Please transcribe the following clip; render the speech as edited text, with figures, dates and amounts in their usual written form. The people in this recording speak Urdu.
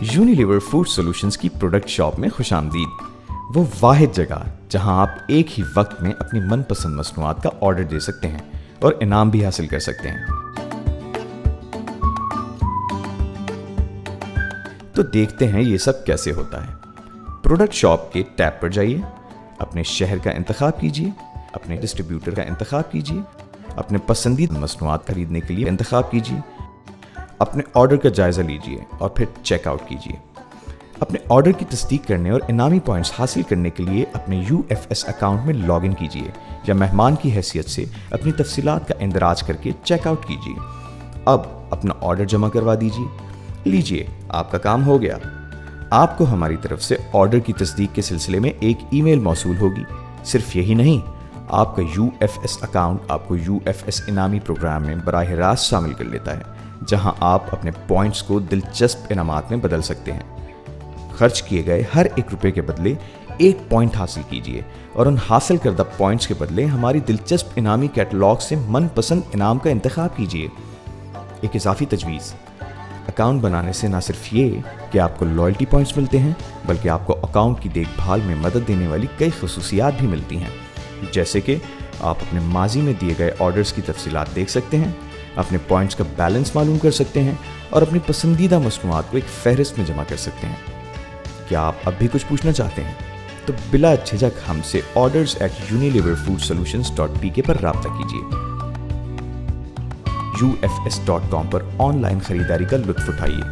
یونیلیور فوڈ سولوشنز کی پروڈکٹ شاپ میں خوش آمدید. وہ واحد جگہ جہاں آپ ایک ہی وقت میں اپنی من پسند مصنوعات کا آرڈر دے سکتے ہیں اور انعام بھی حاصل کر سکتے ہیں. تو دیکھتے ہیں یہ سب کیسے ہوتا ہے. پروڈکٹ شاپ کے ٹیب پر جائیے, اپنے شہر کا انتخاب کیجیے, اپنے ڈسٹریبیوٹر کا انتخاب کیجیے, اپنے پسندیدہ مصنوعات خریدنے کے لیے انتخاب کیجیے, اپنے آرڈر کا جائزہ لیجیے اور پھر چیک آؤٹ کیجیے. اپنے آرڈر کی تصدیق کرنے اور انعامی پوائنٹس حاصل کرنے کے لیے اپنے UFS اکاؤنٹ میں لاگ ان کیجیے یا مہمان کی حیثیت سے اپنی تفصیلات کا اندراج کر کے چیک آؤٹ کیجیے. اب اپنا آرڈر جمع کروا دیجیے. لیجیے, آپ کا کام ہو گیا. آپ کو ہماری طرف سے آرڈر کی تصدیق کے سلسلے میں ایک ای میل موصول ہوگی. صرف یہی نہیں, آپ کا UFS اکاؤنٹ آپ کو UFS انعامی پروگرام میں براہ راست شامل کر لیتا ہے, جہاں آپ اپنے پوائنٹس کو دلچسپ انعامات میں بدل سکتے ہیں. خرچ کیے گئے ہر 1 روپے کے بدلے 1 پوائنٹ حاصل کیجیے اور ان حاصل کردہ پوائنٹس کے بدلے ہماری دلچسپ انعامی کیٹلاگ سے من پسند انعام کا انتخاب کیجیے. ایک اضافی تجویز, اکاؤنٹ بنانے سے نہ صرف یہ کہ آپ کو لائلٹی پوائنٹس ملتے ہیں, بلکہ آپ کو اکاؤنٹ کی دیکھ بھال میں مدد دینے والی کئی خصوصیات بھی ملتی ہیں, جیسے کہ آپ اپنے ماضی میں دیے گئے آرڈرز کی تفصیلات دیکھ سکتے ہیں, اپنے پوائنٹس کا بیلنس معلوم کر سکتے ہیں اور اپنی پسندیدہ مصنوعات کو ایک فہرست میں جمع کر سکتے ہیں. کیا آپ اب بھی کچھ پوچھنا چاہتے ہیں؟ تو بلا جھجک ہم سے orders@unileverfoodsolutions.pk پر رابطہ کیجیے. UFS.com پر آن لائن خریداری کا لطف اٹھائیے.